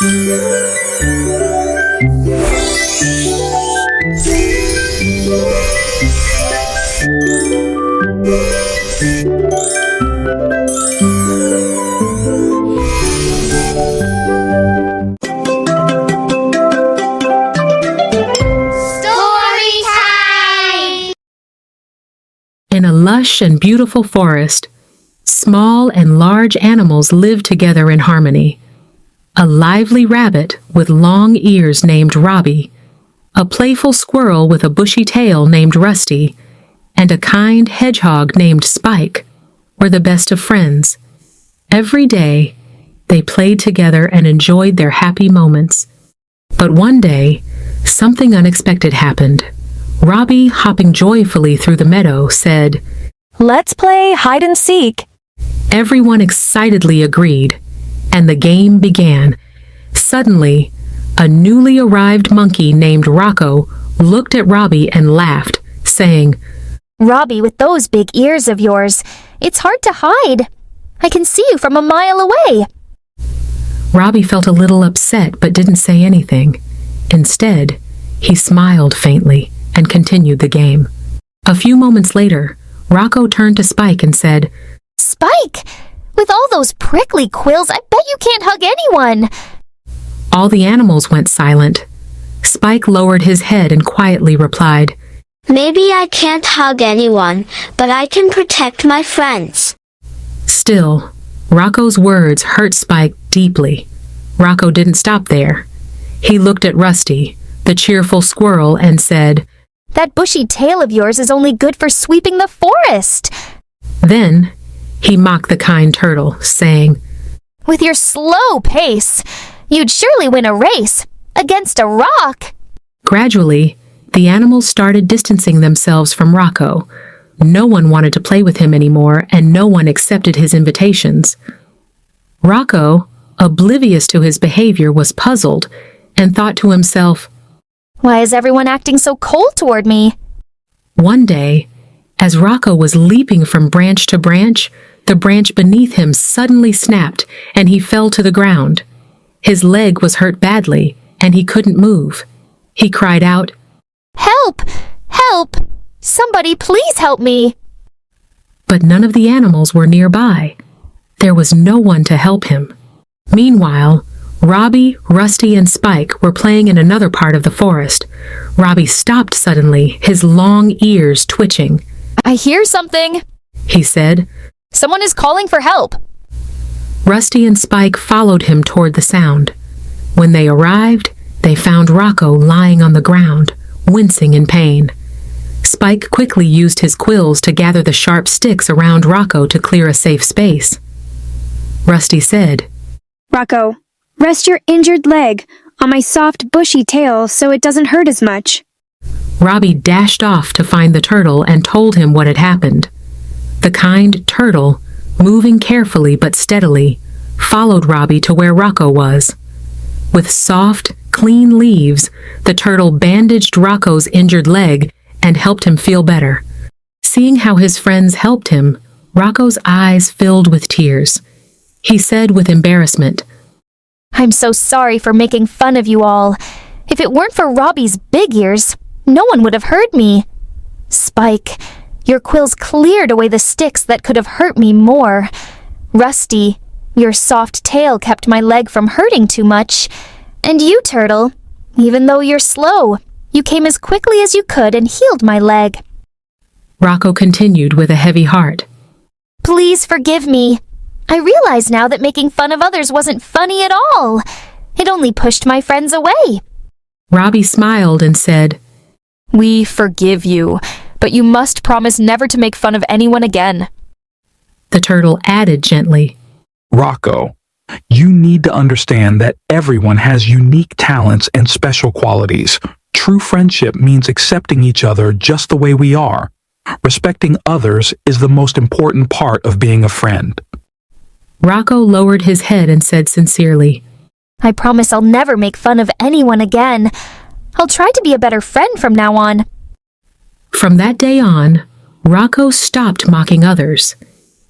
In a lush and beautiful forest, small and large animals live together in harmony. A lively rabbit with long ears named Robbie, a playful squirrel with a bushy tail named Rusty, and a kind hedgehog named Spike were the best of friends. Every day, they played together and enjoyed their happy moments. But one day, something unexpected happened. Robbie, hopping joyfully through the meadow, said, "Let's play hide and seek." Everyone excitedly agreed, and the game began. Suddenly, a newly arrived monkey named Rocco looked at Robbie and laughed, saying, "Robbie, with those big ears of yours, it's hard to hide. I can see you from a mile away." Robbie felt a little upset but didn't say anything. Instead, he smiled faintly and continued the game. A few moments later, Rocco turned to Spike and said, "Spike, with all those prickly quills, I bet you can't hug anyone." All the animals went silent. Spike lowered his head and quietly replied, "Maybe I can't hug anyone, but I can protect my friends." Still, Rocco's words hurt Spike deeply. Rocco didn't stop there. He looked at Rusty, the cheerful squirrel, and said, "That bushy tail of yours is only good for sweeping the forest." Then, he mocked the kind turtle, saying, "With your slow pace, you'd surely win a race against a rock." Gradually, the animals started distancing themselves from Rocco. No one wanted to play with him anymore, and no one accepted his invitations. Rocco, oblivious to his behavior, was puzzled and thought to himself, "Why is everyone acting so cold toward me?" One day, as Rocco was leaping from branch to branch, the branch beneath him suddenly snapped and he fell to the ground. His leg was hurt badly and he couldn't move. He cried out, "Help! Help! Somebody please help me!" But none of the animals were nearby. There was no one to help him. Meanwhile, Robbie, Rusty, and Spike were playing in another part of the forest. Robbie stopped suddenly, his long ears twitching. "I hear something," he said. "Someone is calling for help." Rusty and Spike followed him toward the sound. When they arrived, they found Rocco lying on the ground, wincing in pain. Spike quickly used his quills to gather the sharp sticks around Rocco to clear a safe space. Rusty said, "Rocco, rest your injured leg on my soft, bushy tail so it doesn't hurt as much." Robbie dashed off to find the turtle and told him what had happened. The kind turtle, moving carefully but steadily, followed Robbie to where Rocco was. With soft, clean leaves, the turtle bandaged Rocco's injured leg and helped him feel better. Seeing how his friends helped him, Rocco's eyes filled with tears. He said with embarrassment, "I'm so sorry for making fun of you all. If it weren't for Robbie's big ears, no one would have heard me. Spike, your quills cleared away the sticks that could have hurt me more. Rusty, your soft tail kept my leg from hurting too much. And you, Turtle, even though you're slow, you came as quickly as you could and healed my leg." Rocco continued with a heavy heart. "Please forgive me. I realize now that making fun of others wasn't funny at all. It only pushed my friends away." Robbie smiled and said, "We forgive you, but you must promise never to make fun of anyone again." The turtle added gently, "Rocco, you need to understand that everyone has unique talents and special qualities. True friendship means accepting each other just the way we are. Respecting others is the most important part of being a friend." Rocco lowered his head and said sincerely, "I promise I'll never make fun of anyone again. I'll try to be a better friend from now on." From that day on, Rocco stopped mocking others.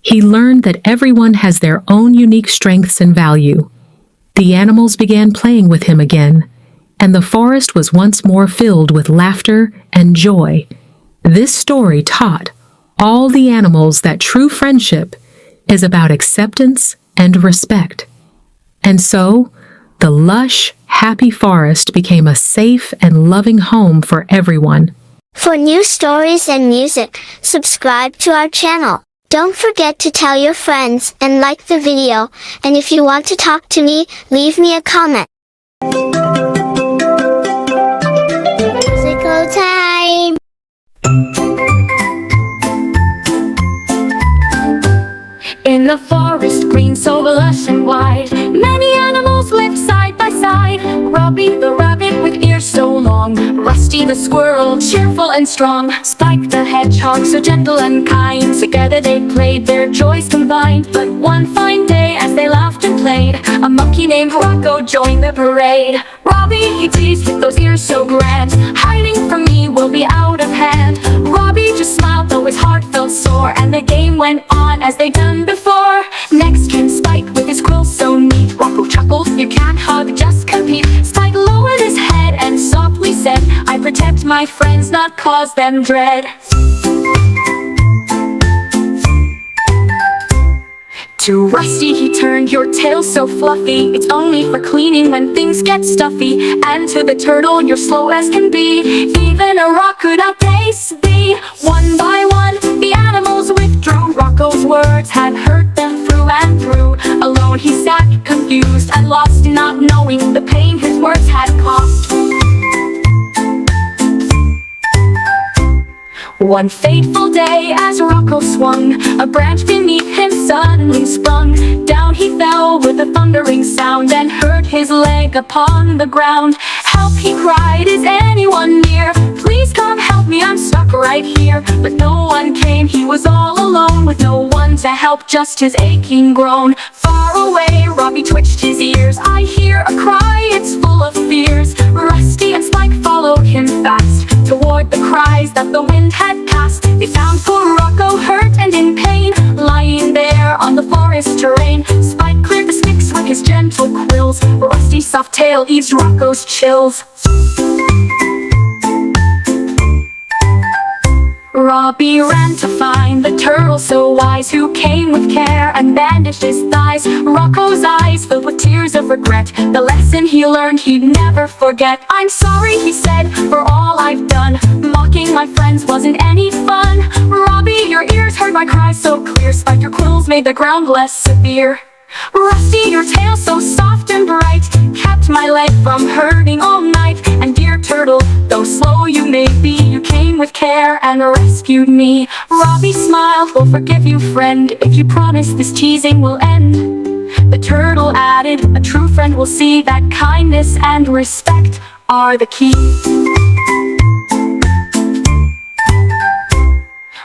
He learned that everyone has their own unique strengths and value. The animals began playing with him again, and the forest was once more filled with laughter and joy. This story taught all the animals that true friendship is about acceptance and respect. And so, the lush, happy forest became a safe and loving home for everyone. For new stories and music, subscribe to our channel. Don't forget to tell your friends and like the video, and if you want to talk to me, leave me a comment. Musical time! In the forest green, so lush and wide, many animals lived side by side. Robbie the rabbit with ears so long, Rusty the squirrel cheerful and strong, Spike the hedgehog so gentle and kind. Together they played, their joys combined. But one fine day as they laughed and played, a monkey named Rocco joined the parade. Robbie he teased with those ears so grand, hiding from me will be out of hand. Robbie just smiled though his heart felt sore, and the game went on as they done before. Next came Spike with his quills so neat. Rocco chuckled, you can't hug, just compete. Spike lowered his head and softly said, I protect my friends, not cause them dread. To Rusty he turned, your tail's so fluffy, it's only for cleaning when things get stuffy. And to the turtle, you're slow as can be, even a rock could outpace thee. One by one, the animals withdrew. Rocco's words had hurt them through and through. Alone he sat, confused and lost, not knowing the pain his words had caused. One fateful day as Rocco swung, a branch beneath him suddenly sprung. Down he fell with a thundering sound and hurt his leg upon the ground. Help, he cried, is anyone near? Please come help me, I'm stuck right here. But no one came, he was all alone, with no one to help, just his aching groan. Far away, Robbie twitched his ears, I hear a cry, it's full of fears. Rusty and Spike followed him fast, toward the cries that the wind had cast. They found poor Rocco hurt and in pain, lying there on the forest terrain. Spike cleared the sticks with his gentle quills, Rusty's soft tail eased Rocco's chills. Robbie ran to find the turtle so wise, who came with care and bandaged his thighs. Rocco's eyes filled with tears of regret, the lesson he learned he'd never forget. I'm sorry, he said, for all I've done, mocking my friends wasn't any fun. Robbie, your ears heard my cries so clear, Spike, your quills made the ground less severe. Rusty, your tail so soft and bright, kept my leg from hurting all night. And dear turtle, though slow you may be, you came with care and rescued me. Robbie smiled, we'll forgive you friend, if you promise this teasing will end. The turtle added, a true friend will see that kindness and respect are the key.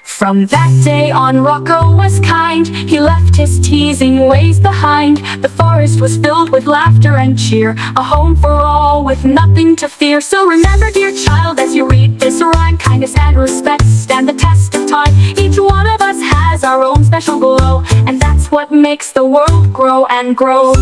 From that day on, Rocco was kind, he left his teasing ways behind. The forest was filled with laughter and cheer, a home for all with nothing to fear. So remember, dear child, as you read this rhyme, kindness and respect stand the test of time. Each one of us has our own special glow, and that's what makes the world grow and grow.